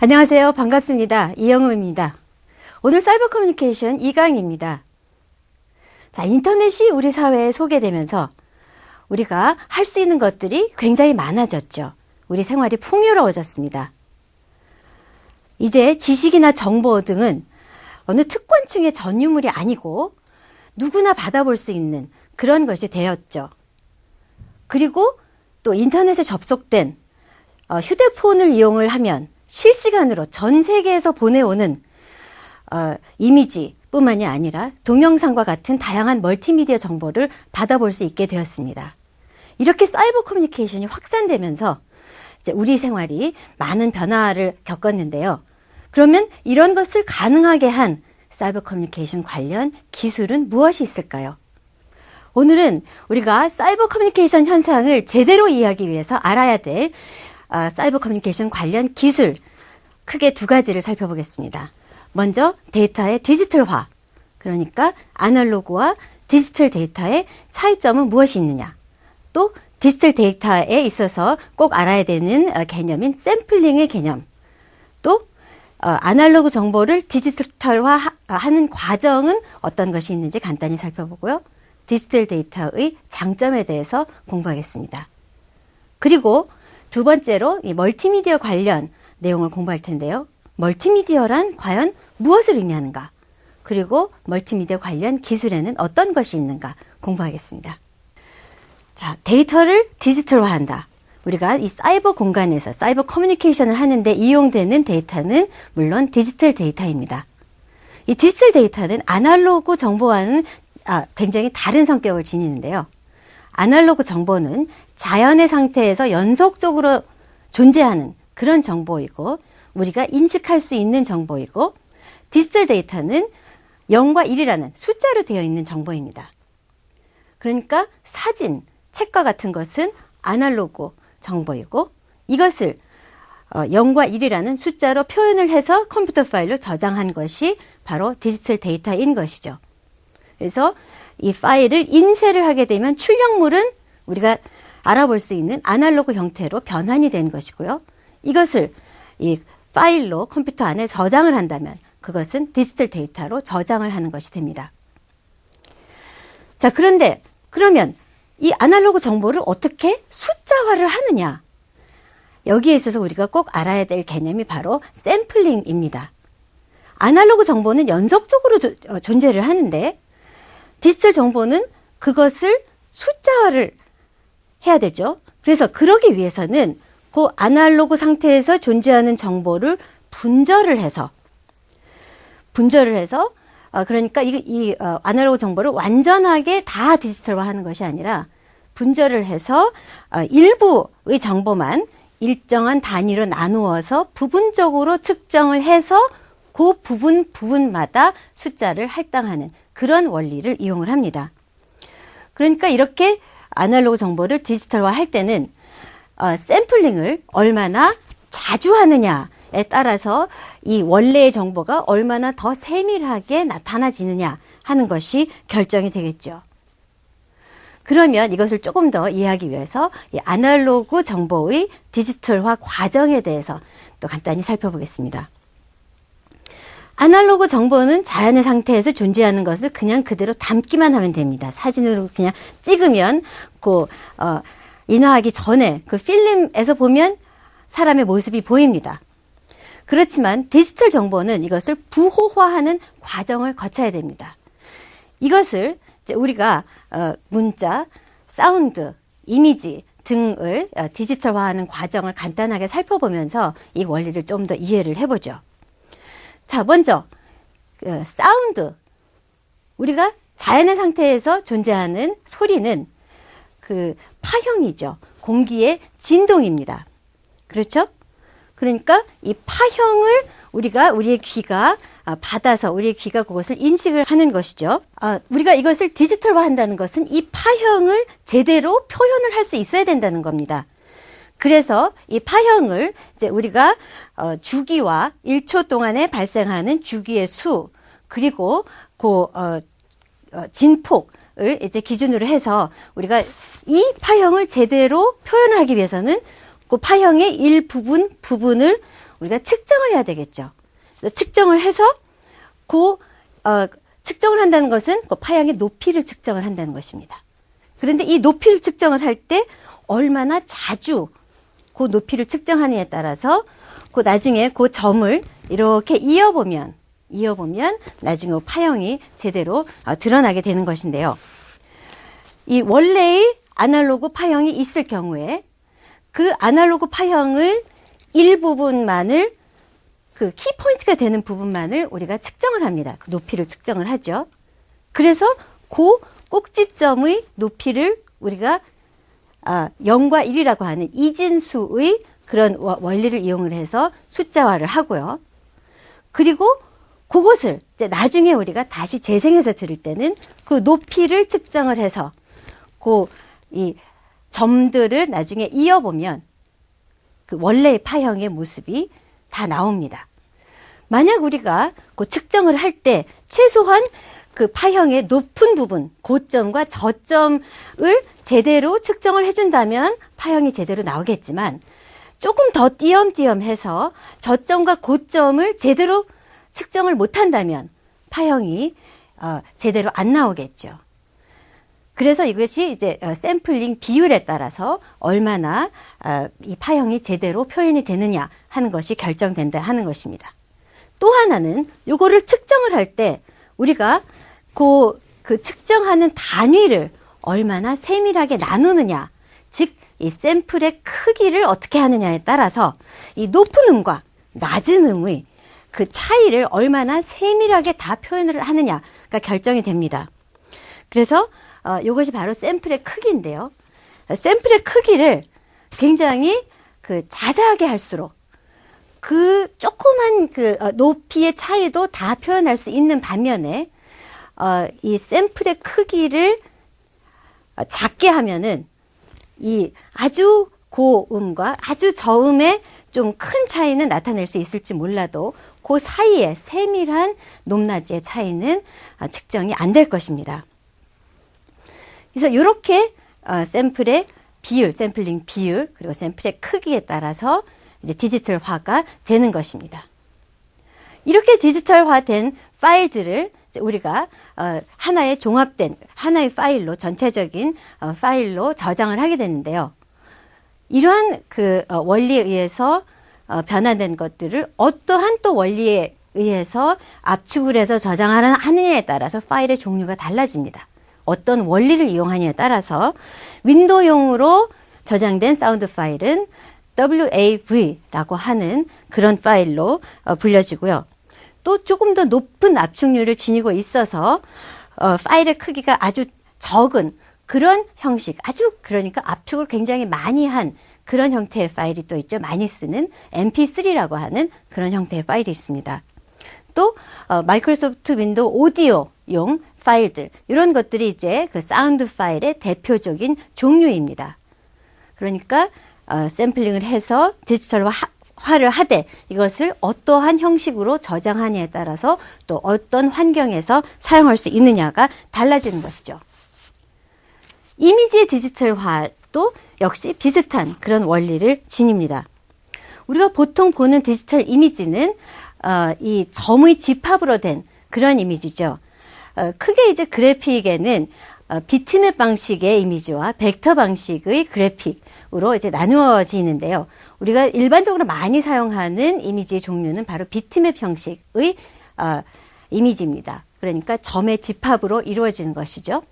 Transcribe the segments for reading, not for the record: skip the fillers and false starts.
안녕하세요. 반갑습니다. 이영음입니다. 오늘 사이버 커뮤니케이션 2강입니다. 자, 인터넷이 우리 사회에 소개되면서 우리가 할 수 있는 것들이 굉장히 많아졌죠. 우리 생활이 풍요로워졌습니다. 이제 지식이나 정보 등은 어느 특권층의 전유물이 아니고 누구나 받아볼 수 있는 그런 것이 되었죠. 그리고 또 인터넷에 접속된 휴대폰을 이용을 하면 실시간으로 전 세계에서 보내오는 이미지뿐만이 아니라 동영상과 같은 다양한 멀티미디어 정보를 받아볼 수 있게 되었습니다. 이렇게 사이버 커뮤니케이션이 확산되면서 이제 우리 생활이 많은 변화를 겪었는데요. 그러면 이런 것을 가능하게 한 사이버 커뮤니케이션 관련 기술은 무엇이 있을까요? 오늘은 우리가 사이버 커뮤니케이션 현상을 제대로 이해하기 위해서 알아야 될 사이버 커뮤니케이션 관련 기술 크게 두 가지를 살펴보겠습니다. 먼저 데이터의 디지털화, 그러니까 아날로그와 디지털 데이터의 차이점은 무엇이 있느냐, 또 디지털 데이터에 있어서 꼭 알아야 되는 개념인 샘플링의 개념, 또 아날로그 정보를 디지털화하는 과정은 어떤 것이 있는지 간단히 살펴보고요. 디지털 데이터의 장점에 대해서 공부하겠습니다. 그리고 두 번째로 이 멀티미디어 관련 내용을 공부할 텐데요. 멀티미디어란 과연 무엇을 의미하는가? 그리고 멀티미디어 관련 기술에는 어떤 것이 있는가 공부하겠습니다. 자, 데이터를 디지털화한다. 우리가 이 사이버 공간에서 사이버 커뮤니케이션을 하는데 이용되는 데이터는 물론 디지털 데이터입니다. 이 디지털 데이터는 아날로그 정보와는 굉장히 다른 성격을 지니는데요. 아날로그 정보는 자연의 상태에서 연속적으로 존재하는 그런 정보이고 우리가 인식할 수 있는 정보이고, 디지털 데이터는 0과 1이라는 숫자로 되어 있는 정보입니다. 그러니까 사진, 책과 같은 것은 아날로그 정보이고 이것을 0과 1이라는 숫자로 표현을 해서 컴퓨터 파일로 저장한 것이 바로 디지털 데이터인 것이죠. 그래서 이 파일을 인쇄를 하게 되면 출력물은 우리가 알아볼 수 있는 아날로그 형태로 변환이 된 것이고요. 이것을 이 파일로 컴퓨터 안에 저장을 한다면 그것은 디지털 데이터로 저장을 하는 것이 됩니다. 자, 그런데 그러면 이 아날로그 정보를 어떻게 숫자화를 하느냐? 여기에 있어서 우리가 꼭 알아야 될 개념이 바로 샘플링입니다. 아날로그 정보는 연속적으로 존재를 하는데 디지털 정보는 그것을 숫자화를 해야 되죠. 그래서 그러기 위해서는 그 아날로그 상태에서 존재하는 정보를 분절을 해서 그러니까 이 아날로그 정보를 완전하게 다 디지털화하는 것이 아니라 분절을 해서 일부의 정보만 일정한 단위로 나누어서 부분적으로 측정을 해서 그 부분마다 숫자를 할당하는 그런 원리를 이용을 합니다. 그러니까 이렇게 아날로그 정보를 디지털화 할 때는 샘플링을 얼마나 자주 하느냐에 따라서 이 원래의 정보가 얼마나 더 세밀하게 나타나지느냐 하는 것이 결정이 되겠죠. 그러면 이것을 조금 더 이해하기 위해서 이 아날로그 정보의 디지털화 과정에 대해서 또 간단히 살펴보겠습니다. 아날로그 정보는 자연의 상태에서 존재하는 것을 그냥 그대로 담기만 하면 됩니다. 사진으로 그냥 찍으면 인화하기 전에 그 필름에서 보면 사람의 모습이 보입니다. 그렇지만 디지털 정보는 이것을 부호화하는 과정을 거쳐야 됩니다. 이것을 이제 우리가 문자, 사운드, 이미지 등을 디지털화하는 과정을 간단하게 살펴보면서 이 원리를 좀 더 이해를 해보죠. 자, 먼저 사운드. 우리가 자연의 상태에서 존재하는 소리는 그 파형이죠. 공기의 진동입니다. 그렇죠? 그러니까 이 파형을 우리의 귀가 받아서 우리의 귀가 그것을 인식을 하는 것이죠. 우리가 이것을 디지털화한다는 것은 이 파형을 제대로 표현을 할 수 있어야 된다는 겁니다. 그래서 이 파형을 이제 우리가 주기와 1초 동안에 발생하는 주기의 수, 그리고 진폭을 이제 기준으로 해서 우리가 이 파형을 제대로 표현하기 위해서는 그 파형의 부분을 우리가 측정을 해야 되겠죠. 그래서 측정을 해서 측정을 한다는 것은 그 파형의 높이를 측정을 한다는 것입니다. 그런데 이 높이를 측정을 할 때 얼마나 자주 그 높이를 측정하느냐에 따라서 그 나중에 그 점을 이렇게 이어보면 나중에 그 파형이 제대로 드러나게 되는 것인데요. 이 원래의 아날로그 파형이 있을 경우에 그 아날로그 파형을 일부분만을 그 키포인트가 되는 부분만을 우리가 측정을 합니다. 그 높이를 측정을 하죠. 그래서 그 꼭지점의 높이를 우리가 0과 1이라고 하는 이진수의 그런 원리를 이용을 해서 숫자화를 하고요. 그리고 그것을 이제 나중에 우리가 다시 재생해서 들을 때는 그 높이를 측정을 해서 이 점들을 나중에 이어보면 그 원래의 파형의 모습이 다 나옵니다. 만약 우리가 그 측정을 할 때 최소한 그 파형의 높은 부분, 고점과 저점을 제대로 측정을 해준다면 파형이 제대로 나오겠지만 조금 더 띄엄띄엄해서 저점과 고점을 제대로 측정을 못한다면 파형이 제대로 안 나오겠죠. 그래서 이것이 이제 샘플링 비율에 따라서 얼마나 이 파형이 제대로 표현이 되느냐 하는 것이 결정된다 하는 것입니다. 또 하나는 이거를 측정을 할 때 우리가 그 측정하는 단위를 얼마나 세밀하게 나누느냐, 즉 이 샘플의 크기를 어떻게 하느냐에 따라서 이 높은 음과 낮은 음의 그 차이를 얼마나 세밀하게 다 표현을 하느냐가 결정이 됩니다. 그래서 이것이 바로 샘플의 크기인데요. 샘플의 크기를 굉장히 그 자세하게 할수록 그 조그만 그 높이의 차이도 다 표현할 수 있는 반면에 이 샘플의 크기를 작게 하면은 이 아주 고음과 아주 저음의 좀 큰 차이는 나타낼 수 있을지 몰라도 그 사이에 세밀한 높낮이의 차이는 측정이 안 될 것입니다. 그래서 이렇게 샘플의 비율, 샘플링 비율, 그리고 샘플의 크기에 따라서 이제 디지털화가 되는 것입니다. 이렇게 디지털화된 파일들을 우리가 하나의 종합된 하나의 파일로 전체적인 파일로 저장을 하게 되는데요. 이러한 그 원리에 의해서 변화된 것들을 어떠한 또 원리에 의해서 압축을 해서 저장하느냐에 따라서 파일의 종류가 달라집니다. 어떤 원리를 이용하느냐에 따라서 윈도우용으로 저장된 사운드 파일은 WAV라고 하는 그런 파일로 불려지고요. 또 조금 더 높은 압축률을 지니고 있어서 파일의 크기가 아주 적은 그런 형식, 그러니까 압축을 굉장히 많이 한 그런 형태의 파일이 또 있죠. 많이 쓰는 MP3라고 하는 그런 형태의 파일이 있습니다. 또 마이크로소프트 윈도우 오디오용 파일들, 이런 것들이 이제 그 사운드 파일의 대표적인 종류입니다. 그러니까 샘플링을 해서 디지털화를 하되 이것을 어떠한 형식으로 저장하느냐에 따라서 또 어떤 환경에서 사용할 수 있느냐가 달라지는 것이죠. 이미지의 디지털화도 역시 비슷한 그런 원리를 지닙니다. 우리가 보통 보는 디지털 이미지는 이 점의 집합으로 된 그런 이미지죠. 크게 이제 그래픽에는 비트맵 방식의 이미지와 벡터 방식의 그래픽으로 이제 나누어지는데요. 우리가 일반적으로 많이 사용하는 이미지의 종류는 바로 비트맵 형식의 이미지입니다. 그러니까 점의 집합으로 이루어지는 것이죠.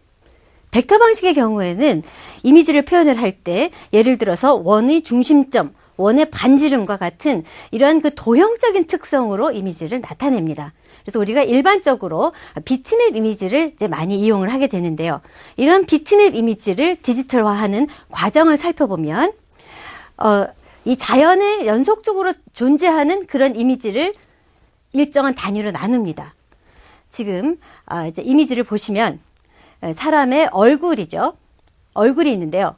벡터 방식의 경우에는 이미지를 표현을 할 때 예를 들어서 원의 중심점, 원의 반지름과 같은 이러한 그 도형적인 특성으로 이미지를 나타냅니다. 그래서 우리가 일반적으로 비트맵 이미지를 이제 많이 이용을 하게 되는데요. 이런 비트맵 이미지를 디지털화하는 과정을 살펴보면 이 자연에 연속적으로 존재하는 그런 이미지를 일정한 단위로 나눕니다. 지금 이제 이미지를 보시면 사람의 얼굴이죠. 얼굴이 있는데요.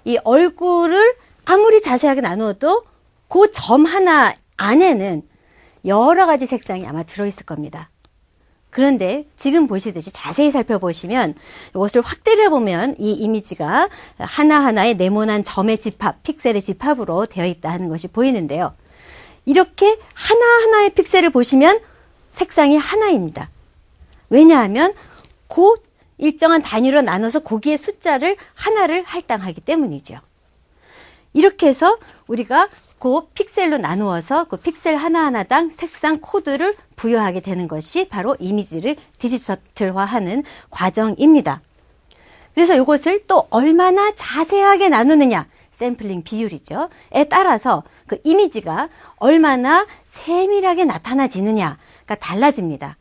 이 얼굴을 아무리 자세하게 나누어도 그 점 하나 안에는 여러 가지 색상이 아마 들어있을 겁니다. 그런데 지금 보시듯이 자세히 살펴보시면 이것을 확대를 해보면 이 이미지가 하나하나의 네모난 점의 집합, 픽셀의 집합으로 되어 있다 하는 것이 보이는데요. 이렇게 하나하나의 픽셀을 보시면 색상이 하나입니다. 왜냐하면 그 일정한 단위로 나눠서 거기에 숫자를 하나를 할당하기 때문이죠. 이렇게 해서 우리가 그 픽셀로 나누어서 그 픽셀 하나하나당 색상 코드를 부여하게 되는 것이 바로 이미지를 디지털화하는 과정입니다. 그래서 이것을 또 얼마나 자세하게 나누느냐, 샘플링 비율이죠. 에 따라서 그 이미지가 얼마나 세밀하게 나타나지느냐가 달라집니다.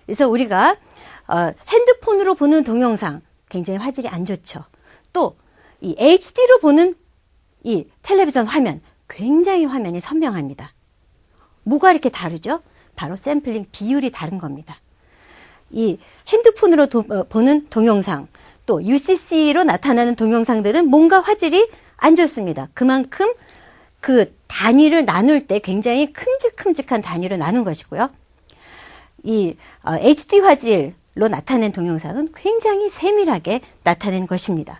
그래서 우리가 핸드폰으로 보는 동영상 굉장히 화질이 안 좋죠. 또 이 HD로 보는 이 텔레비전 화면 굉장히 화면이 선명합니다. 뭐가 이렇게 다르죠? 바로 샘플링 비율이 다른 겁니다. 이 핸드폰으로 보는 동영상, 또 UCC로 나타나는 동영상들은 뭔가 화질이 안 좋습니다. 그만큼 그 단위를 나눌 때 굉장히 큼직큼직한 단위로 나눈 것이고요. 이 HD 화질로 나타낸 동영상은 굉장히 세밀하게 나타낸 것입니다.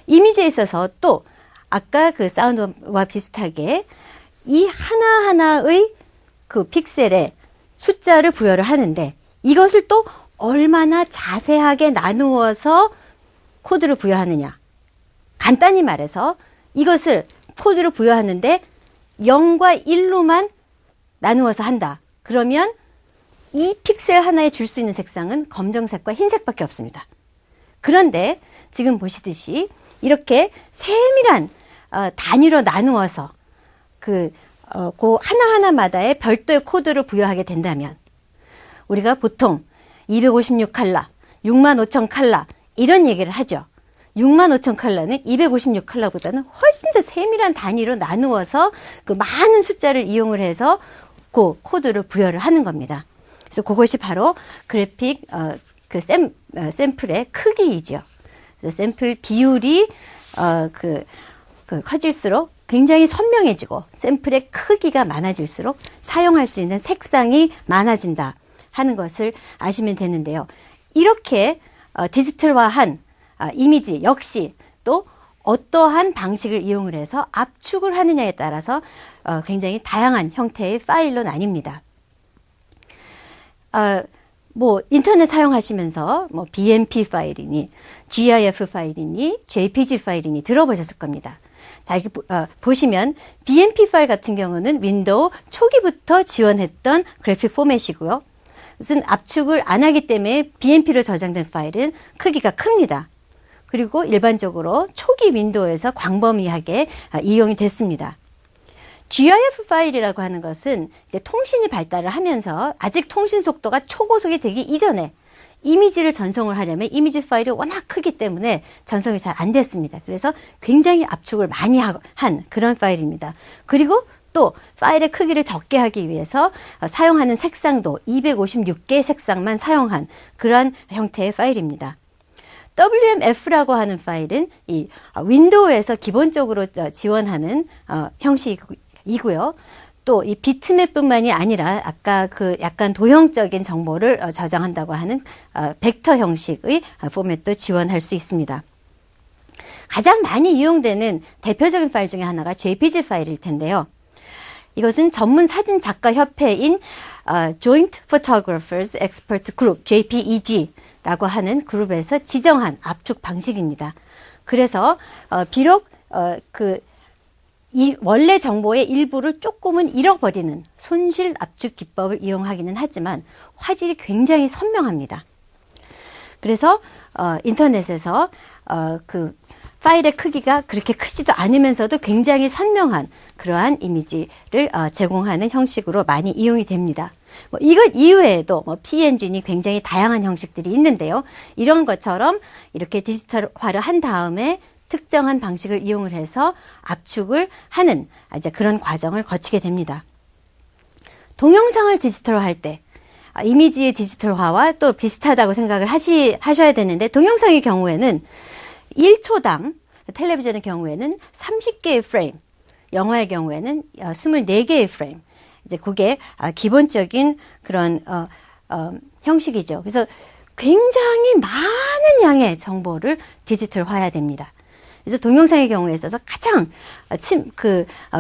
이미지에 있어서 또 아까 그 사운드와 비슷하게 이 하나하나의 그 픽셀에 숫자를 부여를 하는데 이것을 또 얼마나 자세하게 나누어서 코드를 부여하느냐. 간단히 말해서 이것을 코드를 부여하는데 0과 1로만 나누어서 한다. 그러면 이 픽셀 하나에 줄 수 있는 색상은 검정색과 흰색밖에 없습니다. 그런데 지금 보시듯이 이렇게 세밀한 단위로 나누어서 그 하나하나마다의 별도의 코드를 부여하게 된다면 우리가 보통 256 컬러, 65,000 컬러 이런 얘기를 하죠. 65,000 컬러는 256 컬러보다는 훨씬 더 세밀한 단위로 나누어서 그 많은 숫자를 이용을 해서 그 코드를 부여를 하는 겁니다. 그래서 그것이 바로 그래픽 그 샘플의 크기이죠. 그래서 샘플 비율이 커질수록 굉장히 선명해지고 샘플의 크기가 많아질수록 사용할 수 있는 색상이 많아진다 하는 것을 아시면 되는데요. 이렇게 디지털화한 이미지 역시 또 어떠한 방식을 이용을 해서 압축을 하느냐에 따라서 굉장히 다양한 형태의 파일로 나뉩니다. 뭐 인터넷 사용하시면서 뭐 BMP 파일이니 GIF 파일이니 JPG 파일이니 들어보셨을 겁니다. 자, 이렇게 보시면 BMP 파일 같은 경우는 윈도우 초기부터 지원했던 그래픽 포맷이고요. 무슨 압축을 안 하기 때문에 BMP로 저장된 파일은 크기가 큽니다. 그리고 일반적으로 초기 윈도우에서 광범위하게 이용이 됐습니다. GIF 파일이라고 하는 것은 이제 통신이 발달을 하면서 아직 통신 속도가 초고속이 되기 이전에 이미지를 전송을 하려면 이미지 파일이 워낙 크기 때문에 전송이 잘 안 됐습니다. 그래서 굉장히 압축을 많이 한 그런 파일입니다. 그리고 또 파일의 크기를 적게 하기 위해서 사용하는 색상도 256개의 색상만 사용한 그러한 형태의 파일입니다. WMF라고 하는 파일은 이 윈도우에서 기본적으로 지원하는 형식이고요. 또 이 비트맵뿐만이 아니라 아까 그 약간 도형적인 정보를 저장한다고 하는 벡터 형식의 포맷도 지원할 수 있습니다. 가장 많이 이용되는 대표적인 파일 중에 하나가 JPG 파일일 텐데요. 이것은 전문 사진 작가 협회인 Joint Photographers Expert Group, JPEG라고 하는 그룹에서 지정한 압축 방식입니다. 그래서 비록 이 원래 정보의 일부를 조금은 잃어버리는 손실 압축 기법을 이용하기는 하지만 화질이 굉장히 선명합니다. 그래서 인터넷에서 그 파일의 크기가 그렇게 크지도 않으면서도 굉장히 선명한 그러한 이미지를 제공하는 형식으로 많이 이용이 됩니다. 뭐 이것 이외에도 뭐 PNG니 굉장히 다양한 형식들이 있는데요. 이런 것처럼 이렇게 디지털화를 한 다음에 특정한 방식을 이용을 해서 압축을 하는 이제 그런 과정을 거치게 됩니다. 동영상을 디지털화할 때 이미지의 디지털화와 또 비슷하다고 생각을 하셔야 되는데 동영상의 경우에는 1초당 텔레비전의 경우에는 30개의 프레임, 영화의 경우에는 24개의 프레임. 이제 그게 기본적인 그런 형식이죠. 그래서 굉장히 많은 양의 정보를 디지털화해야 됩니다. 그래서 동영상의 경우에 있어서 가장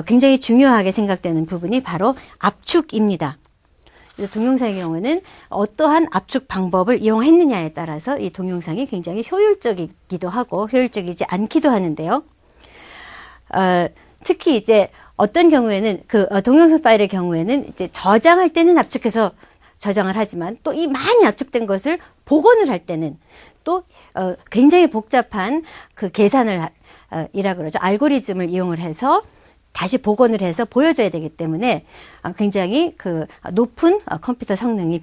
굉장히 중요하게 생각되는 부분이 바로 압축입니다. 그래서 동영상의 경우는 어떠한 압축 방법을 이용했느냐에 따라서 이 동영상이 굉장히 효율적이기도 하고 효율적이지 않기도 하는데요. 특히 이제 어떤 경우에는 동영상 파일의 경우에는 이제 저장할 때는 압축해서 저장을 하지만 또 이 많이 압축된 것을 복원을 할 때는 또 굉장히 복잡한 그 계산을 이라 그러죠. 알고리즘을 이용을 해서 다시 복원을 해서 보여줘야 되기 때문에 굉장히 그 높은 컴퓨터 성능이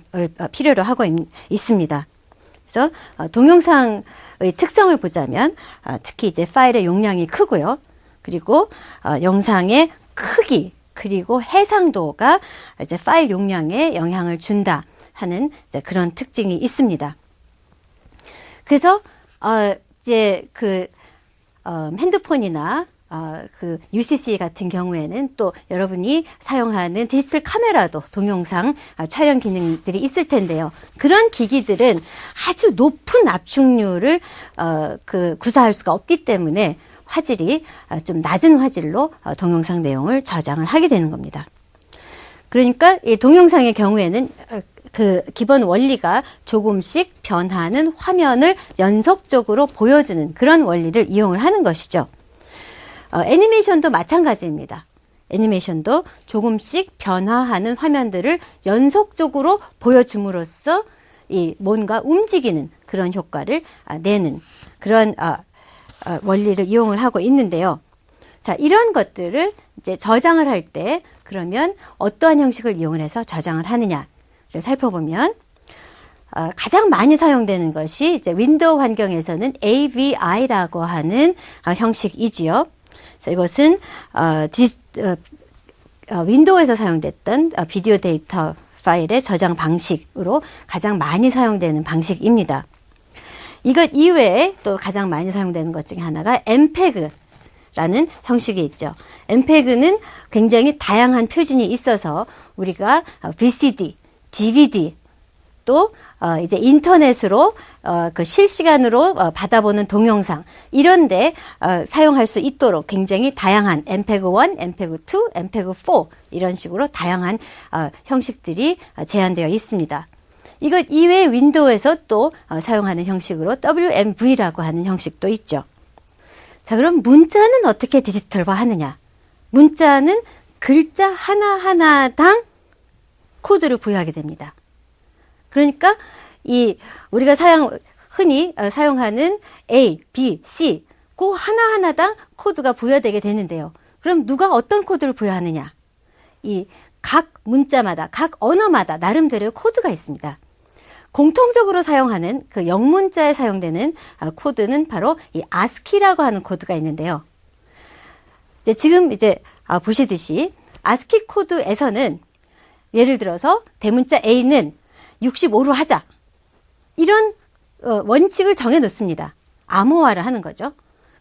필요로 하고 있습니다. 그래서 동영상의 특성을 보자면 특히 이제 파일의 용량이 크고요. 그리고 영상의 크기 그리고 해상도가 이제 파일 용량에 영향을 준다 하는 이제 그런 특징이 있습니다. 그래서 이제 핸드폰이나 그 UCC 같은 경우에는 또 여러분이 사용하는 디지털 카메라도 동영상 촬영 기능들이 있을 텐데요. 그런 기기들은 아주 높은 압축률을 구사할 수가 없기 때문에 화질이 좀 낮은 화질로 동영상 내용을 저장을 하게 되는 겁니다. 그러니까 이 동영상의 경우에는 그 기본 원리가 조금씩 변하는 화면을 연속적으로 보여주는 그런 원리를 이용을 하는 것이죠. 애니메이션도 마찬가지입니다. 애니메이션도 조금씩 변화하는 화면들을 연속적으로 보여줌으로써 이 뭔가 움직이는 그런 효과를 내는 그런 원리를 이용을 하고 있는데요. 자, 이런 것들을 이제 저장을 할 때 그러면 어떠한 형식을 이용을 해서 저장을 하느냐를 살펴보면 가장 많이 사용되는 것이 이제 윈도우 환경에서는 AVI라고 하는 형식이지요. 그래서 이것은 윈도우에서 사용됐던 비디오 데이터 파일의 저장 방식으로 가장 많이 사용되는 방식입니다. 이것 이외에 또 가장 많이 사용되는 것 중에 하나가 MPEG라는 형식이 있죠. MPEG는 굉장히 다양한 표준이 있어서 우리가 VCD, DVD 또 이제 인터넷으로 그 실시간으로 받아보는 동영상 이런데 사용할 수 있도록 굉장히 다양한 MPEG-1, MPEG-2, MPEG-4 이런 식으로 다양한 형식들이 제한되어 있습니다. 이것 이외에 윈도우에서 또 사용하는 형식으로 WMV라고 하는 형식도 있죠. 자, 그럼 문자는 어떻게 디지털화 하느냐? 문자는 글자 하나하나당 코드를 부여하게 됩니다. 그러니까 우리가 흔히 사용하는 A, B, C 그 하나하나당 코드가 부여되게 되는데요. 그럼 누가 어떤 코드를 부여하느냐? 이 각 문자마다, 각 언어마다 나름대로의 코드가 있습니다. 공통적으로 사용하는 그 영문자에 사용되는 코드는 바로 이 ASCII라고 하는 코드가 있는데요. 지금 보시듯이 ASCII 코드에서는 예를 들어서 대문자 A는 65로 하자. 이런 원칙을 정해 놓습니다. 암호화를 하는 거죠.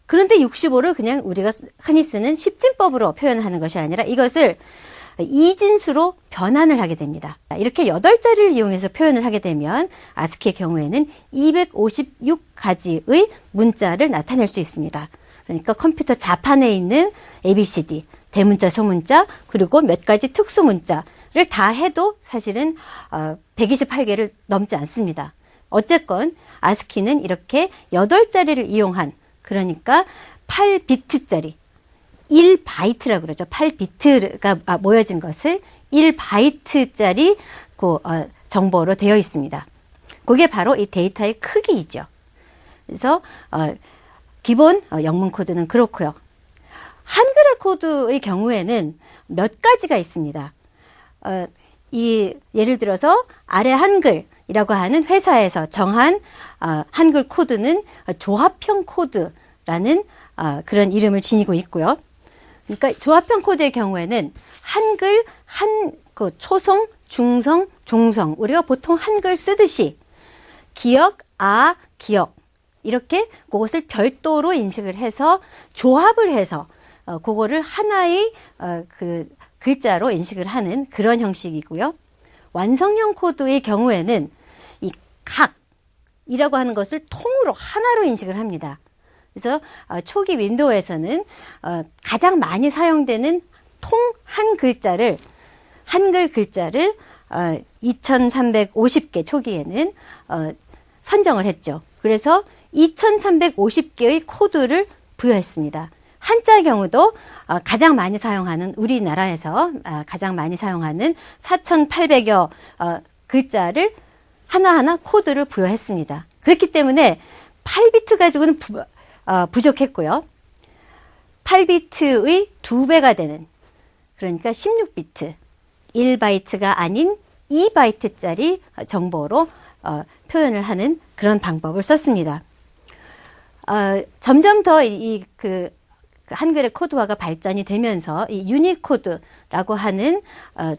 그런데 65를 그냥 우리가 흔히 쓰는 십진법으로 표현하는 것이 아니라 이것을 이진수로 변환을 하게 됩니다. 이렇게 8자리를 이용해서 표현을 하게 되면 ASCII의 경우에는 256가지의 문자를 나타낼 수 있습니다. 그러니까 컴퓨터 자판에 있는 ABCD, 대문자, 소문자, 그리고 몇 가지 특수 문자를 다 해도 사실은 128개를 넘지 않습니다. 어쨌건 ASCII는 이렇게 8자리를 이용한, 그러니까 8비트짜리 1바이트라고 그러죠. 8비트가 모여진 것을 1바이트짜리 정보로 되어 있습니다. 그게 바로 이 데이터의 크기이죠. 그래서 기본 영문 코드는 그렇고요. 한글의 코드의 경우에는 몇 가지가 있습니다. 예를 들어서 아래 한글이라고 하는 회사에서 정한 한글 코드는 조합형 코드라는 그런 이름을 지니고 있고요. 그러니까 조합형 코드의 경우에는 한글 초성, 중성, 종성, 우리가 보통 한글 쓰듯이 기역, 기역 이렇게 그것을 별도로 인식을 해서 조합을 해서 그거를 하나의 글자로 인식을 하는 그런 형식이고요. 완성형 코드의 경우에는 이 각이라고 하는 것을 통으로 하나로 인식을 합니다. 그래서 초기 윈도우에서는 가장 많이 사용되는 통 한글 글자를 2350개 초기에는 선정을 했죠. 그래서 2350개의 코드를 부여했습니다. 한자 경우도 가장 많이 사용하는 우리나라에서 가장 많이 사용하는 4800여 글자를 하나하나 코드를 부여했습니다. 그렇기 때문에 8비트 가지고는 부족했고요. 8비트의 2배가 되는, 그러니까 16비트, 1바이트가 아닌 2바이트짜리 정보로 표현을 하는 그런 방법을 썼습니다. 점점 더 한글의 코드화가 발전이 되면서 이 유니코드라고 하는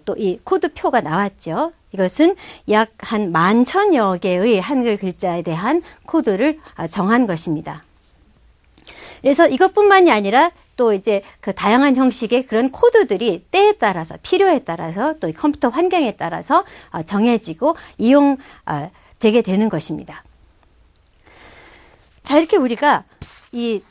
또 이 코드표가 나왔죠. 이것은 약 한 11,000여 개의 한글 글자에 대한 코드를 정한 것입니다. 그래서 이것뿐만이 아니라 또 이제 그 다양한 형식의 그런 코드들이 때에 따라서, 필요에 따라서, 또 컴퓨터 환경에 따라서 정해지고 이용되게 되는 것입니다. 자, 이렇게 우리가 이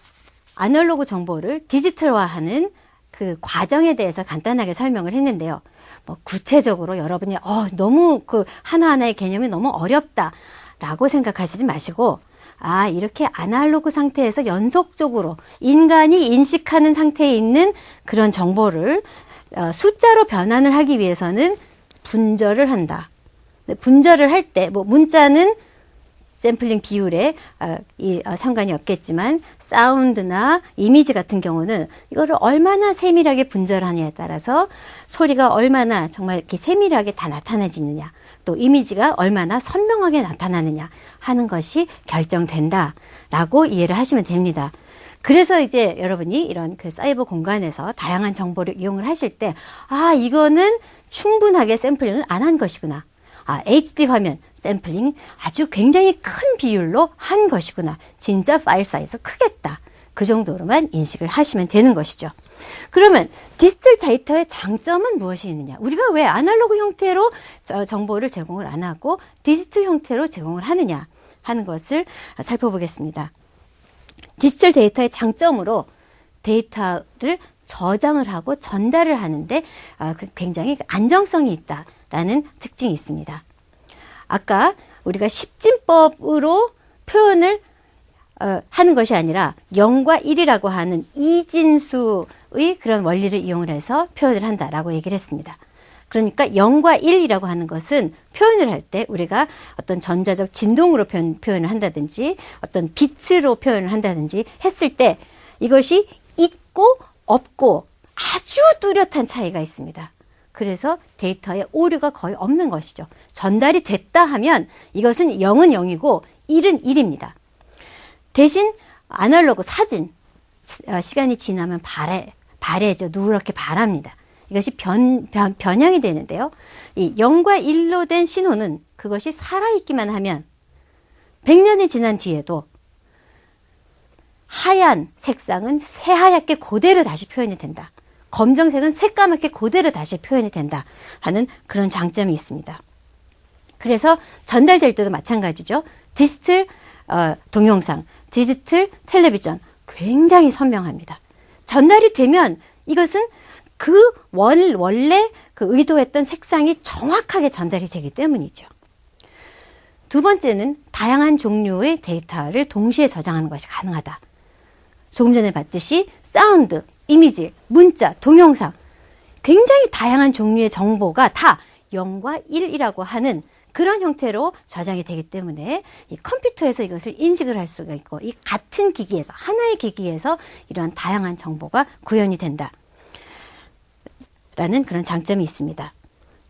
아날로그 정보를 디지털화하는 그 과정에 대해서 간단하게 설명을 했는데요. 뭐 구체적으로 여러분이 너무 그 하나하나의 개념이 너무 어렵다라고 생각하시지 마시고, 이렇게 아날로그 상태에서 연속적으로 인간이 인식하는 상태에 있는 그런 정보를 숫자로 변환을 하기 위해서는 분절을 한다. 분절을 할 때, 문자는 샘플링 비율에 상관이 없겠지만 사운드나 이미지 같은 경우는 이거를 얼마나 세밀하게 분절하느냐에 따라서 소리가 얼마나 정말 이렇게 세밀하게 다 나타나지느냐, 또 이미지가 얼마나 선명하게 나타나느냐 하는 것이 결정된다라고 이해를 하시면 됩니다. 그래서 이제 여러분이 이런 그 사이버 공간에서 다양한 정보를 이용을 하실 때, 이거는 충분하게 샘플링을 안 한 것이구나. HD 화면 샘플링 아주 굉장히 큰 비율로 한 것이구나. 진짜 파일 사이즈 크겠다. 그 정도로만 인식을 하시면 되는 것이죠. 그러면 디지털 데이터의 장점은 무엇이 있느냐? 우리가 왜 아날로그 형태로 정보를 제공을 안 하고 디지털 형태로 제공을 하느냐 하는 것을 살펴보겠습니다. 디지털 데이터의 장점으로 데이터를 저장을 하고 전달을 하는데 굉장히 안정성이 있다라는 특징이 있습니다. 아까 우리가 십진법으로 표현을 하는 것이 아니라 0과 1이라고 하는 이진수의 그런 원리를 이용을 해서 표현을 한다라고 얘기를 했습니다. 그러니까 0과 1이라고 하는 것은 표현을 할 때 우리가 어떤 전자적 진동으로 표현을 한다든지 어떤 빛으로 표현을 한다든지 했을 때 이것이 있고 없고 아주 뚜렷한 차이가 있습니다. 그래서 데이터에 오류가 거의 없는 것이죠. 전달이 됐다 하면 이것은 0은 0이고 1은 1입니다. 대신 아날로그 사진, 시간이 지나면 바래죠. 누렇게 바랍니다. 이것이 변형이 되는데요. 이 0과 1로 된 신호는 그것이 살아있기만 하면 100년이 지난 뒤에도 하얀 색상은 새하얗게 그대로 다시 표현이 된다. 검정색은 새까맣게 그대로 다시 표현이 된다 하는 그런 장점이 있습니다. 그래서 전달될 때도 마찬가지죠. 디지털 동영상, 디지털 텔레비전 굉장히 선명합니다. 전달이 되면 이것은 그 원래 그 의도했던 색상이 정확하게 전달이 되기 때문이죠. 두 번째는 다양한 종류의 데이터를 동시에 저장하는 것이 가능하다. 조금 전에 봤듯이 사운드, 이미지, 문자, 동영상 굉장히 다양한 종류의 정보가 다 0과 1이라고 하는 그런 형태로 저장이 되기 때문에 이 컴퓨터에서 이것을 인식을 할 수가 있고 이 같은 기기에서 하나의 기기에서 이러한 다양한 정보가 구현이 된다. 라는 그런 장점이 있습니다.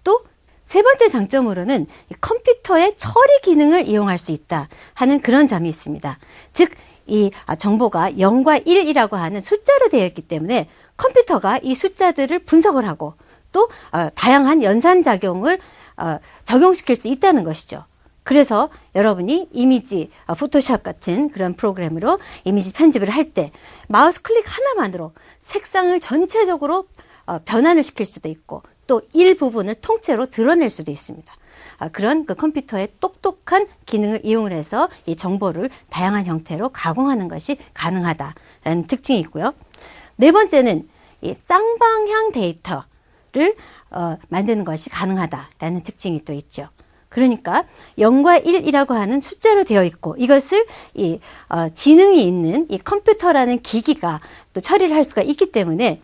또 세 번째 장점으로는 이 컴퓨터의 처리 기능을 이용할 수 있다 하는 그런 점이 있습니다. 즉 이 정보가 0과 1이라고 하는 숫자로 되어 있기 때문에 컴퓨터가 이 숫자들을 분석을 하고 또 다양한 연산작용을 적용시킬 수 있다는 것이죠. 그래서 여러분이 이미지, 포토샵 같은 그런 프로그램으로 이미지 편집을 할 때 마우스 클릭 하나만으로 색상을 전체적으로 변환을 시킬 수도 있고 또 일부분을 통째로 드러낼 수도 있습니다. 그런 그 컴퓨터의 똑똑한 기능을 이용을 해서 이 정보를 다양한 형태로 가공하는 것이 가능하다라는 특징이 있고요. 네 번째는 이 쌍방향 데이터를 만드는 것이 가능하다라는 특징이 또 있죠. 그러니까 0과 1이라고 하는 숫자로 되어 있고 이것을 지능이 있는 이 컴퓨터라는 기기가 또 처리를 할 수가 있기 때문에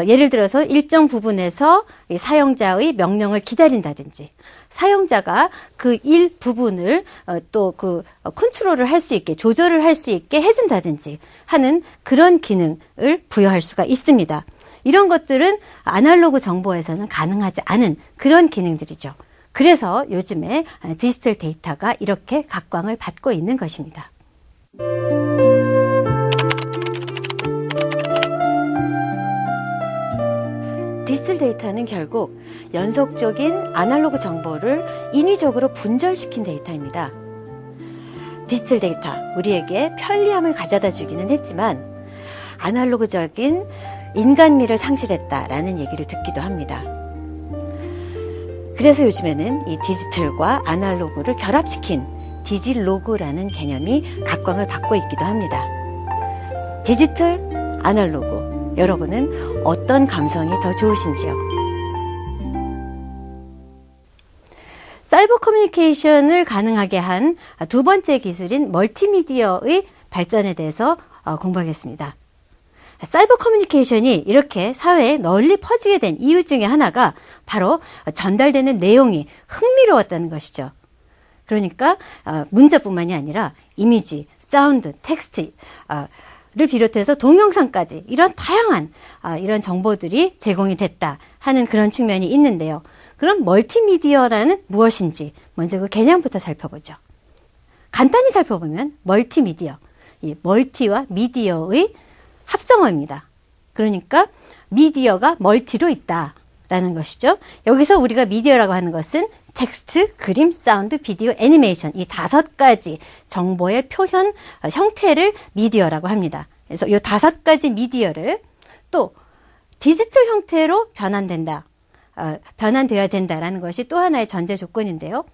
예를 들어서 일정 부분에서 이 사용자의 명령을 기다린다든지 사용자가 그 일부분을 또 그 컨트롤을 할 수 있게 조절을 할 수 있게 해준다든지 하는 그런 기능을 부여할 수가 있습니다. 이런 것들은 아날로그 정보에서는 가능하지 않은 그런 기능들이죠. 그래서 요즘에 디지털 데이터가 이렇게 각광을 받고 있는 것입니다. 디지털 데이터는 결국 연속적인 아날로그 정보를 인위적으로 분절시킨 데이터입니다. 디지털 데이터, 우리에게 편리함을 가져다 주기는 했지만 아날로그적인 인간미를 상실했다라는 얘기를 듣기도 합니다. 그래서 요즘에는 이 디지털과 아날로그를 결합시킨 디지로그라는 개념이 각광을 받고 있기도 합니다. 디지털, 아날로그, 여러분은 어떤 감성이 더 좋으신지요? 사이버 커뮤니케이션을 가능하게 한 두 번째 기술인 멀티미디어의 발전에 대해서 공부하겠습니다. 사이버 커뮤니케이션이 이렇게 사회에 널리 퍼지게 된 이유 중에 하나가 바로 전달되는 내용이 흥미로웠다는 것이죠. 그러니까 문자뿐만이 아니라 이미지, 사운드, 텍스트를 비롯해서 동영상까지 이런 다양한 이런 정보들이 제공이 됐다 하는 그런 측면이 있는데요. 그럼 멀티미디어라는 무엇인지 먼저 그 개념부터 살펴보죠. 간단히 살펴보면 멀티미디어, 이 멀티와 미디어의 합성어입니다. 그러니까 미디어가 멀티로 있다라는 것이죠. 여기서 우리가 미디어라고 하는 것은 텍스트, 그림, 사운드, 비디오, 애니메이션 이 5가지 정보의 표현 형태를 미디어라고 합니다. 그래서 이 5가지 미디어를 또 디지털 형태로 변환되어야 된다라는 것이 또 하나의 전제 조건인데요.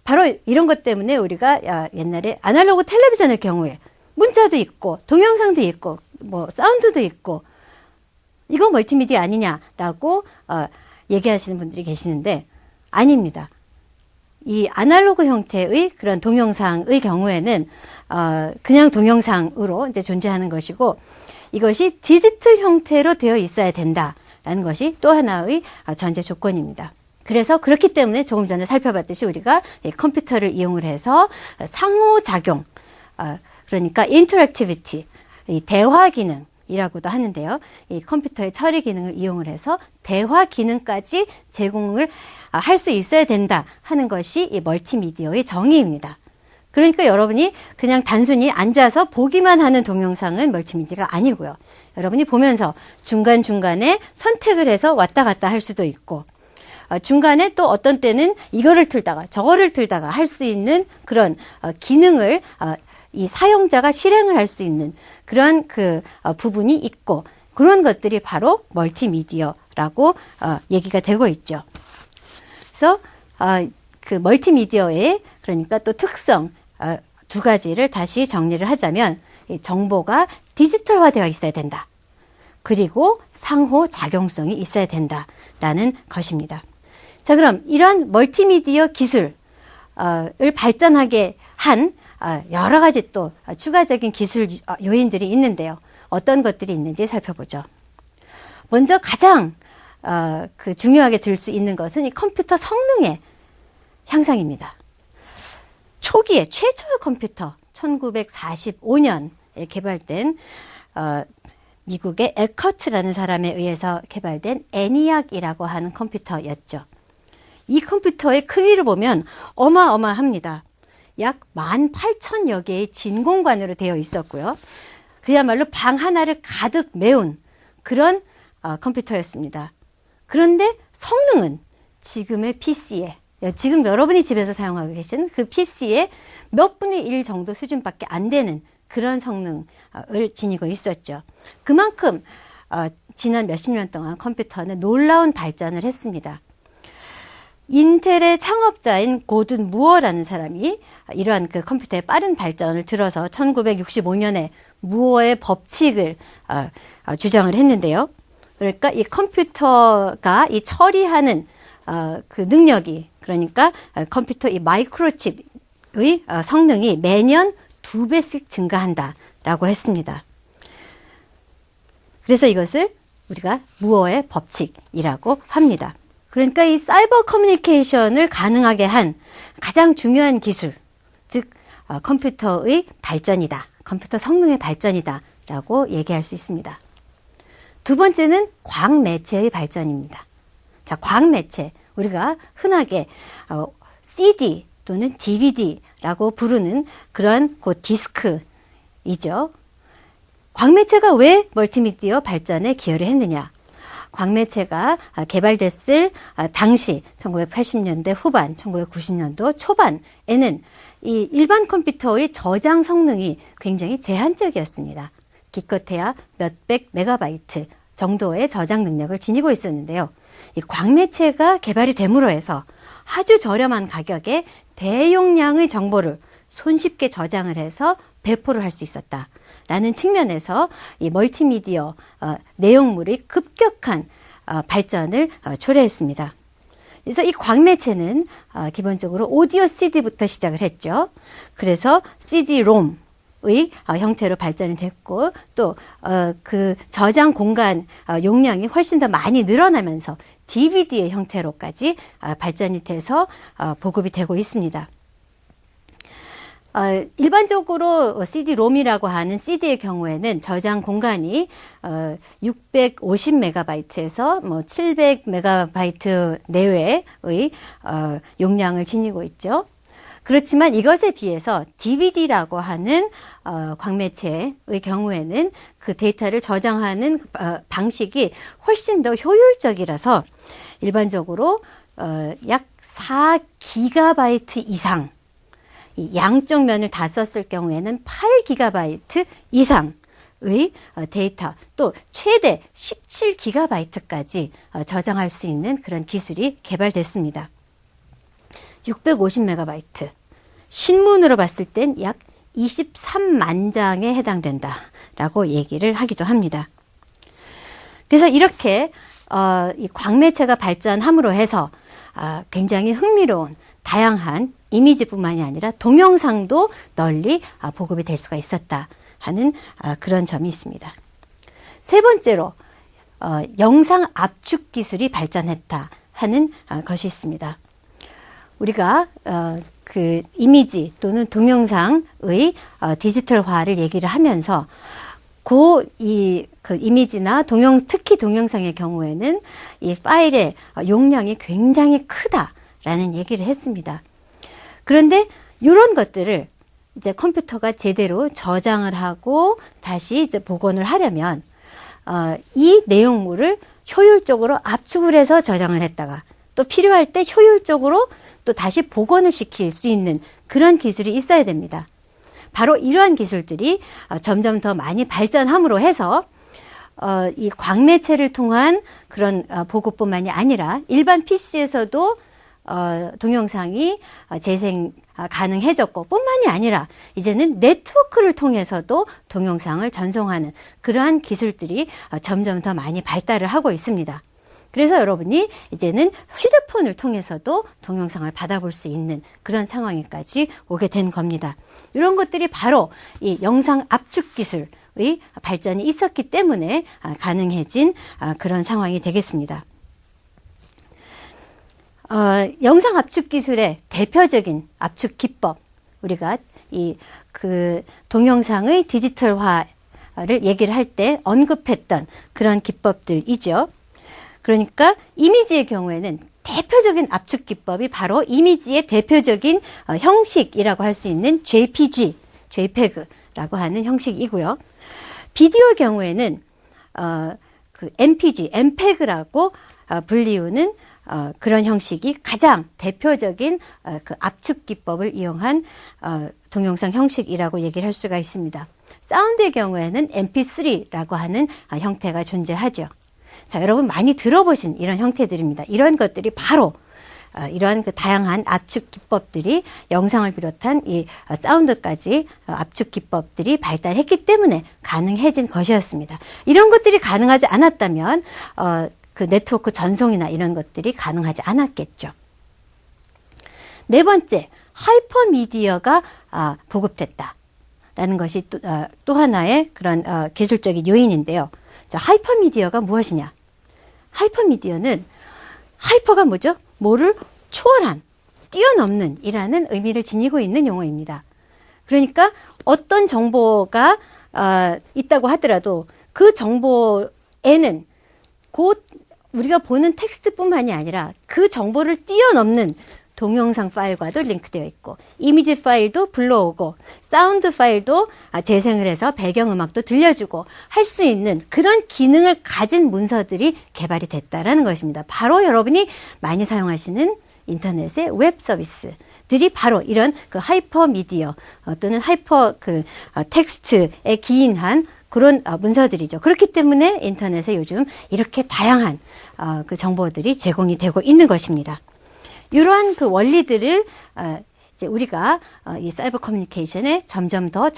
바로 이런 것 때문에 우리가 옛날에 아날로그 텔레비전의 경우에 문자도 있고 동영상도 있고 뭐 사운드도 있고 이거 멀티미디어 아니냐라고 얘기하시는 분들이 계시는데 아닙니다. 이 아날로그 형태의 그런 동영상의 경우에는 그냥 동영상으로 이제 존재하는 것이고 이것이 디지털 형태로 되어 있어야 된다라는 것이 또 하나의 전제 조건입니다. 그래서 그렇기 때문에 조금 전에 살펴봤듯이 우리가 컴퓨터를 이용을 해서 상호작용, 그러니까 인터랙티비티, 이 대화 기능이라고도 하는데요. 이 컴퓨터의 처리 기능을 이용을 해서 대화 기능까지 제공을 할 수 있어야 된다 하는 것이 이 멀티미디어의 정의입니다. 그러니까 여러분이 그냥 단순히 앉아서 보기만 하는 동영상은 멀티미디어가 아니고요. 여러분이 보면서 중간중간에 선택을 해서 왔다 갔다 할 수도 있고 중간에 또 어떤 때는 이거를 틀다가 저거를 틀다가 할 수 있는 그런 기능을 이 사용자가 실행을 할 수 있는 그런 그 부분이 있고 그런 것들이 바로 멀티미디어라고 얘기가 되고 있죠. 그래서 그 멀티미디어의 그러니까 또 특성 두 가지를 다시 정리를 하자면 정보가 디지털화되어 있어야 된다. 그리고 상호작용성이 있어야 된다라는 것입니다. 자, 그럼 이러한 멀티미디어 기술을 발전하게 한 여러 가지 또 추가적인 기술 요인들이 있는데요. 어떤 것들이 있는지 살펴보죠. 먼저 가장 그 중요하게 들 수 있는 것은 이 컴퓨터 성능의 향상입니다. 초기에 최초의 컴퓨터 1945년에 개발된 미국의 에커트라는 사람에 의해서 개발된 애니악이라고 하는 컴퓨터였죠. 이 컴퓨터의 크기를 보면 어마어마합니다. 약 18,000여 개의 진공관으로 되어 있었고요. 그야말로 방 하나를 가득 메운 그런 컴퓨터였습니다. 그런데 성능은 지금의 PC에, 지금 여러분이 집에서 사용하고 계신 그 PC의 몇 분의 1 정도 수준밖에 안 되는 그런 성능을 지니고 있었죠. 그만큼 지난 몇십 년 동안 컴퓨터는 놀라운 발전을 했습니다. 인텔의 창업자인 고든 무어라는 사람이 이러한 그 컴퓨터의 빠른 발전을 들어서 1965년에 무어의 법칙을 주장을 했는데요. 그러니까 이 컴퓨터가 이 처리하는 그 능력이, 그러니까 컴퓨터 이 마이크로칩의 성능이 매년 2배씩 증가한다라고 했습니다. 그래서 이것을 우리가 무어의 법칙이라고 합니다. 그러니까 이 사이버 커뮤니케이션을 가능하게 한 가장 중요한 기술, 즉 컴퓨터의 발전이다. 컴퓨터 성능의 발전이다 라고 얘기할 수 있습니다. 두 번째는 광매체의 발전입니다. 자, 광매체, 우리가 흔하게 CD 또는 DVD라고 부르는 그런 그 디스크이죠. 광매체가 왜 멀티미디어 발전에 기여를 했느냐? 광매체가 개발됐을 당시 1980년대 후반, 1990년도 초반에는 이 일반 컴퓨터의 저장 성능이 굉장히 제한적이었습니다. 기껏해야 몇백 메가바이트 정도의 저장 능력을 지니고 있었는데요. 이 광매체가 개발이 됨으로 해서 아주 저렴한 가격에 대용량의 정보를 손쉽게 저장을 해서 배포를 할 수 있었다라는 측면에서 이 멀티미디어 내용물의 급격한 발전을 초래했습니다. 그래서 이 광매체는 기본적으로 오디오 CD부터 시작을 했죠. 그래서 CD-ROM의 형태로 발전이 됐고 또 그 저장 공간 용량이 훨씬 더 많이 늘어나면서 DVD의 형태로까지 발전이 돼서 보급이 되고 있습니다. 일반적으로 CD-ROM이라고 하는 CD의 경우에는 저장 공간이 650메가바이트에서 뭐 700메가바이트 내외의 용량을 지니고 있죠. 그렇지만 이것에 비해서 DVD라고 하는 광매체의 경우에는 그 데이터를 저장하는 방식이 훨씬 더 효율적이라서 일반적으로 약 4기가바이트 이상, 이 양쪽 면을 다 썼을 경우에는 8기가바이트 이상의 데이터, 또 최대 17기가바이트까지 저장할 수 있는 그런 기술이 개발됐습니다. 650메가바이트. 신문으로 봤을 땐 약 23만 장에 해당된다라고 얘기를 하기도 합니다. 그래서 이렇게 이 광매체가 발전함으로 해서 굉장히 흥미로운 다양한 이미지뿐만이 아니라 동영상도 널리 보급이 될 수가 있었다 하는 그런 점이 있습니다. 세 번째로 영상 압축 기술이 발전했다 하는 것이 있습니다. 우리가 그 이미지 또는 동영상의 디지털화를 얘기를 하면서 그 이미지나 특히 동영상의 경우에는 이 파일의 용량이 굉장히 크다라는 얘기를 했습니다. 그런데 이런 것들을 이제 컴퓨터가 제대로 저장을 하고 다시 이제 복원을 하려면 이 내용물을 효율적으로 압축을 해서 저장을 했다가 또 필요할 때 효율적으로 또 다시 복원을 시킬 수 있는 그런 기술이 있어야 됩니다. 바로 이러한 기술들이 점점 더 많이 발전함으로 해서 이 광매체를 통한 그런 보급뿐만이 아니라 일반 PC에서도 동영상이 재생 가능해졌고 뿐만이 아니라 이제는 네트워크를 통해서도 동영상을 전송하는 그러한 기술들이 점점 더 많이 발달을 하고 있습니다. 그래서 여러분이 이제는 휴대폰을 통해서도 동영상을 받아볼 수 있는 그런 상황에까지 오게 된 겁니다. 이런 것들이 바로 이 영상 압축 기술의 발전이 있었기 때문에 가능해진 그런 상황이 되겠습니다. 영상 압축 기술의 대표적인 압축 기법, 우리가 그 동영상의 디지털화를 얘기를 할 때 언급했던 그런 기법들이죠. 그러니까 이미지의 경우에는 대표적인 압축 기법이 바로 이미지의 대표적인 형식이라고 할 수 있는 JPG, JPEG라고 하는 형식이고요. 비디오의 경우에는 그 MPG, MPEG라고 불리우는 그런 형식이 가장 대표적인 그 압축 기법을 이용한 동영상 형식이라고 얘기를 할 수가 있습니다. 사운드의 경우에는 MP3라고 하는 형태가 존재하죠. 자, 여러분 많이 들어보신 이런 형태들입니다. 이런 것들이 바로 이러한 그 다양한 압축 기법들이 영상을 비롯한 이 사운드까지 압축 기법들이 발달했기 때문에 가능해진 것이었습니다. 이런 것들이 가능하지 않았다면 그 네트워크 전송이나 이런 것들이 가능하지 않았겠죠. 네 번째, 하이퍼미디어가 보급됐다라는 것이 또 하나의 그런 기술적인 요인인데요. 자, 하이퍼미디어가 무엇이냐? 하이퍼미디어는 하이퍼가 뭐죠? 뭐를 초월한, 뛰어넘는 이라는 의미를 지니고 있는 용어입니다. 그러니까 어떤 정보가 있다고 하더라도 그 정보에는 곧 우리가 보는 텍스트뿐만이 아니라 그 정보를 뛰어넘는 동영상 파일과도 링크되어 있고 이미지 파일도 불러오고 사운드 파일도 재생을 해서 배경음악도 들려주고 할 수 있는 그런 기능을 가진 문서들이 개발이 됐다라는 것입니다. 바로 여러분이 많이 사용하시는 인터넷의 웹 서비스들이 바로 이런 그 하이퍼 미디어 또는 하이퍼 그 텍스트에 기인한 그런 문서들이죠. 그렇기 때문에 인터넷에 요즘 이렇게 다양한 그 정보들이 제공이 되고 있는 것입니다. 이러한 그 원리들을 이제 우리가 이 사이버 커뮤니케이션에 점점 더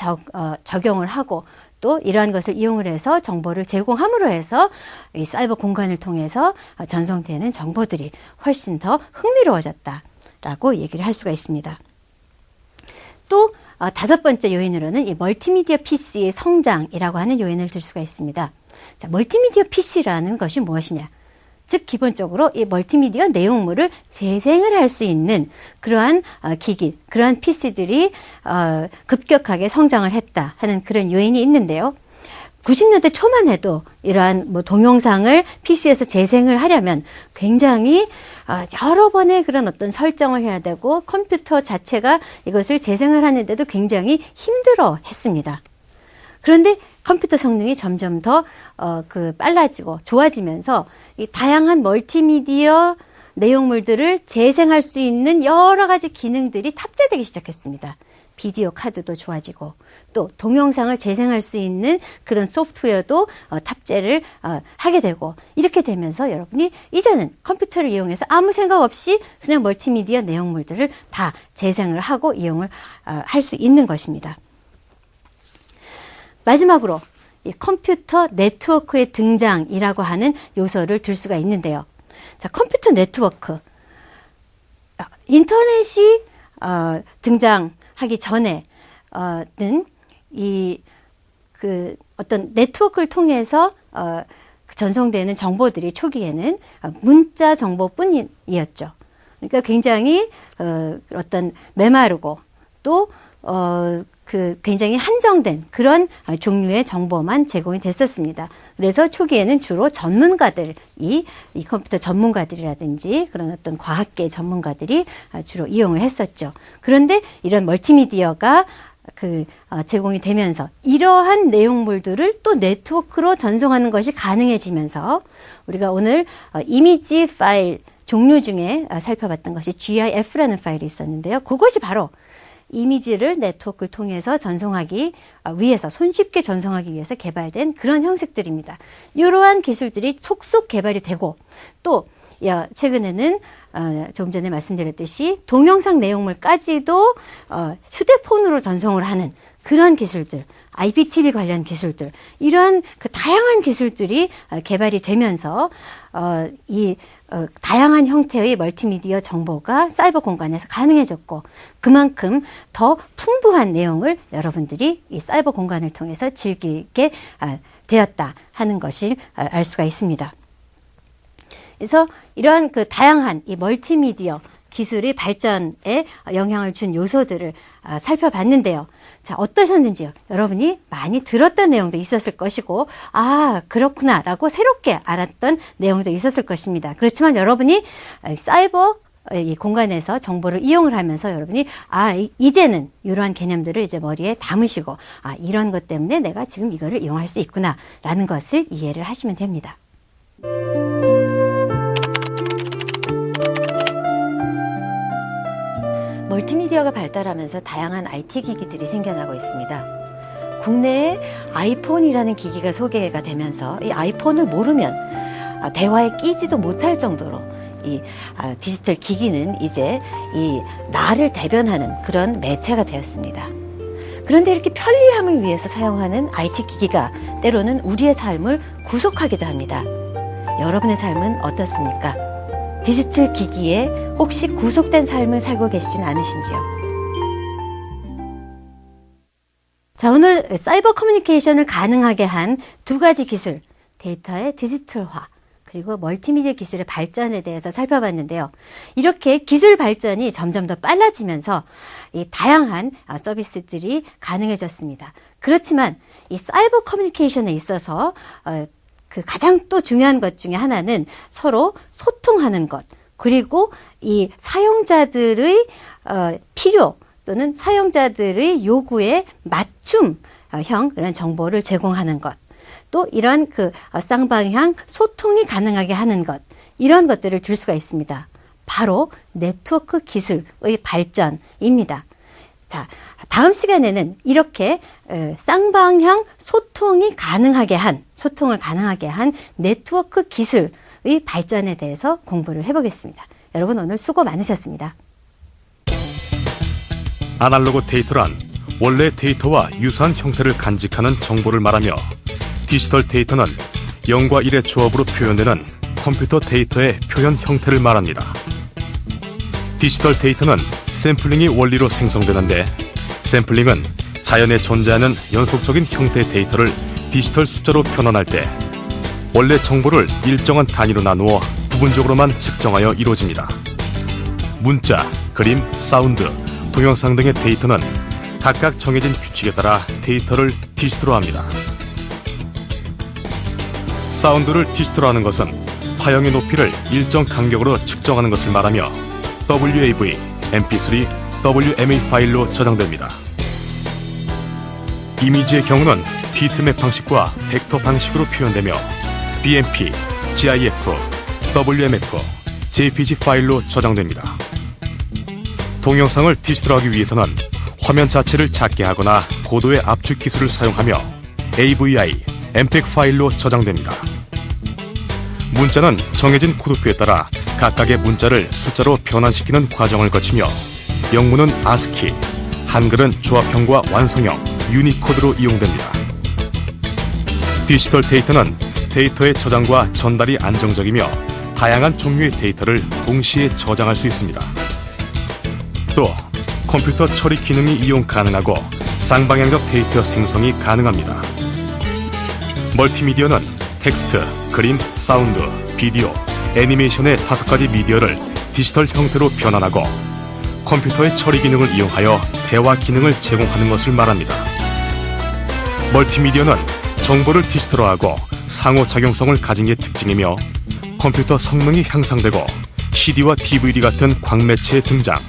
적용을 하고 또 이러한 것을 이용을 해서 정보를 제공함으로 해서 이 사이버 공간을 통해서 전송되는 정보들이 훨씬 더 흥미로워졌다라고 얘기를 할 수가 있습니다. 또 다섯 번째 요인으로는 이 멀티미디어 PC의 성장이라고 하는 요인을 들 수가 있습니다. 자, 멀티미디어 PC라는 것이 무엇이냐? 즉 기본적으로 이 멀티미디어 내용물을 재생을 할 수 있는 그러한 기기, 그러한 PC들이 급격하게 성장을 했다 하는 그런 요인이 있는데요. 90년대 초만 해도 이러한 뭐 동영상을 PC에서 재생을 하려면 굉장히 여러 번의 그런 어떤 설정을 해야 되고 컴퓨터 자체가 이것을 재생을 하는데도 굉장히 힘들어 했습니다. 그런데 컴퓨터 성능이 점점 더 빨라지고 좋아지면서 이 다양한 멀티미디어 내용물들을 재생할 수 있는 여러 가지 기능들이 탑재되기 시작했습니다. 비디오 카드도 좋아지고 또 동영상을 재생할 수 있는 그런 소프트웨어도 탑재를 하게 되고 이렇게 되면서 여러분이 이제는 컴퓨터를 이용해서 아무 생각 없이 그냥 멀티미디어 내용물들을 다 재생을 하고 이용을 할 수 있는 것입니다. 마지막으로 이 컴퓨터 네트워크의 등장이라고 하는 요소를 들 수가 있는데요. 자, 컴퓨터 네트워크. 인터넷이 등장하기 전에는 어떤 네트워크를 통해서 전송되는 정보들이 초기에는 문자 정보뿐이었죠. 그러니까 굉장히 어떤 메마르고 또 굉장히 한정된 그런 종류의 정보만 제공이 됐었습니다. 그래서 초기에는 주로 전문가들이 이 컴퓨터 전문가들이라든지 그런 어떤 과학계 전문가들이 주로 이용을 했었죠. 그런데 이런 멀티미디어가 제공이 되면서 이러한 내용물들을 또 네트워크로 전송하는 것이 가능해지면서 우리가 오늘 이미지 파일 종류 중에 살펴봤던 것이 GIF라는 파일이 있었는데요. 그것이 바로 이미지를 네트워크를 통해서 전송하기 위해서 손쉽게 전송하기 위해서 개발된 그런 형식들입니다. 이러한 기술들이 속속 개발이 되고 또 최근에는 조금 전에 말씀드렸듯이 동영상 내용물까지도 휴대폰으로 전송을 하는 그런 기술들, IPTV 관련 기술들, 이러한 그 다양한 기술들이 개발이 되면서 다양한 형태의 멀티미디어 정보가 사이버 공간에서 가능해졌고 그만큼 더 풍부한 내용을 여러분들이 이 사이버 공간을 통해서 즐기게 되었다 하는 것을 알 수가 있습니다. 그래서 이러한 그 다양한 이 멀티미디어 기술의 발전에 영향을 준 요소들을 살펴봤는데요. 자, 어떠셨는지요? 여러분이 많이 들었던 내용도 있었을 것이고, 그렇구나 라고 새롭게 알았던 내용도 있었을 것입니다. 그렇지만 여러분이 사이버 이 공간에서 정보를 이용을 하면서 여러분이 이제는 이러한 개념들을 이제 머리에 담으시고 이런 것 때문에 내가 지금 이거를 이용할 수 있구나 라는 것을 이해를 하시면 됩니다. 멀티미디어가 발달하면서 다양한 IT 기기들이 생겨나고 있습니다. 국내에 아이폰이라는 기기가 소개가 되면서 이 아이폰을 모르면 대화에 끼지도 못할 정도로 이 디지털 기기는 이제 이 나를 대변하는 그런 매체가 되었습니다. 그런데 이렇게 편리함을 위해서 사용하는 IT 기기가 때로는 우리의 삶을 구속하기도 합니다. 여러분의 삶은 어떻습니까? 디지털 기기에 혹시 구속된 삶을 살고 계시진 않으신지요? 자, 오늘 사이버 커뮤니케이션을 가능하게 한 두 가지 기술, 데이터의 디지털화, 그리고 멀티미디어 기술의 발전에 대해서 살펴봤는데요. 이렇게 기술 발전이 점점 더 빨라지면서 이 다양한 서비스들이 가능해졌습니다. 그렇지만 이 사이버 커뮤니케이션에 있어서 그 가장 또 중요한 것 중에 하나는 서로 소통하는 것, 그리고 이 사용자들의 필요 또는 사용자들의 요구에 맞춤형 그런 정보를 제공하는 것, 또 이런 그 쌍방향 소통이 가능하게 하는 것, 이런 것들을 들 수가 있습니다. 바로 네트워크 기술의 발전입니다. 자, 다음 시간에는 이렇게 쌍방향 소통을 가능하게 한 네트워크 기술의 발전에 대해서 공부를 해보겠습니다. 여러분 오늘 수고 많으셨습니다. 아날로그 데이터란 원래 데이터와 유사한 형태를 간직하는 정보를 말하며, 디지털 데이터는 0과 1의 조합으로 표현되는 컴퓨터 데이터의 표현 형태를 말합니다. 디지털 데이터는 샘플링이 원리로 생성되는데, 샘플링은 자연에 존재하는 연속적인 형태의 데이터를 디지털 숫자로 변환할 때 원래 정보를 일정한 단위로 나누어 부분적으로만 측정하여 이루어집니다. 문자, 그림, 사운드, 동영상 등의 데이터는 각각 정해진 규칙에 따라 데이터를 디지털화합니다. 사운드를 디지털화하는 것은 파형의 높이를 일정 간격으로 측정하는 것을 말하며 WAV, MP3, WMA 파일로 저장됩니다. 이미지의 경우는 비트맵 방식과 벡터 방식으로 표현되며 BMP, GIF, WMF, JPG 파일로 저장됩니다. 동영상을 디지털화하기 위해서는 화면 자체를 작게 하거나 고도의 압축 기술을 사용하며 AVI, MPEG 파일로 저장됩니다. 문자는 정해진 코드표에 따라 각각의 문자를 숫자로 변환시키는 과정을 거치며, 영문은 ASCII, 한글은 조합형과 완성형, 유니코드로 이용됩니다. 디지털 데이터는 데이터의 저장과 전달이 안정적이며 다양한 종류의 데이터를 동시에 저장할 수 있습니다. 또 컴퓨터 처리 기능이 이용 가능하고 쌍방향적 데이터 생성이 가능합니다. 멀티미디어는 텍스트, 그림, 사운드, 비디오, 애니메이션의 5가지 미디어를 디지털 형태로 변환하고 컴퓨터의 처리 기능을 이용하여 대화 기능을 제공하는 것을 말합니다. 멀티미디어는 정보를 디지털화하고 상호작용성을 가진 게 특징이며, 컴퓨터 성능이 향상되고 CD와 DVD 같은 광매체의 등장,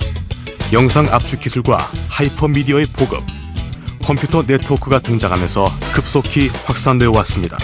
영상 압축 기술과 하이퍼미디어의 보급, 컴퓨터 네트워크가 등장하면서 급속히 확산되어 왔습니다.